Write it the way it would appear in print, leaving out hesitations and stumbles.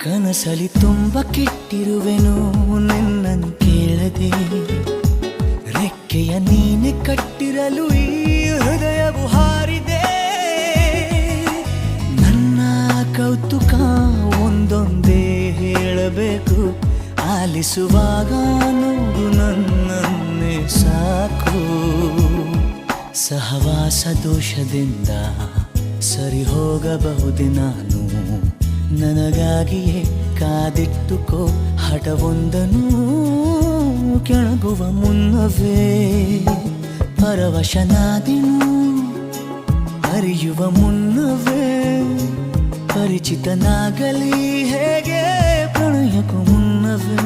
ಕನಸಲಿ ತುಂಬ ಕೆಟ್ಟಿರುವೆನು ನಿನ್ನನ್ನು ಕೇಳದೆ, ರೆಕ್ಕೆಯ ನೀನೆ ಕಟ್ಟಿರಲು ಈ ಹೃದಯವು ಹಾರಿದೆ. ನನ್ನ ಕೌತುಕ ಒಂದೊಂದೇ ಹೇಳಬೇಕು, ಆಲಿಸುವಾಗ ನೋಡು ನನ್ನನ್ನೇ ಸಾಕು. ಸಹವಾಸ ದೋಷದಿಂದ ಸರಿ ಹೋಗಬಹುದೇ ನಾನು, ನನಗಾಗಿಯೇ ಕಾದಿಟ್ಟುಕೋ ಹಠವೊಂದನು. ಕೆಳಗುವ ಮುನ್ನವೇ ಪರವಶನಾದೆನು, ಅರಿಯುವ ಮುನ್ನವೇ ಪರಿಚಿತನಾಗಲಿ ಹೇಗೆ ಪ್ರಣಯಕ್ಕೂ ಮುನ್ನವೇ.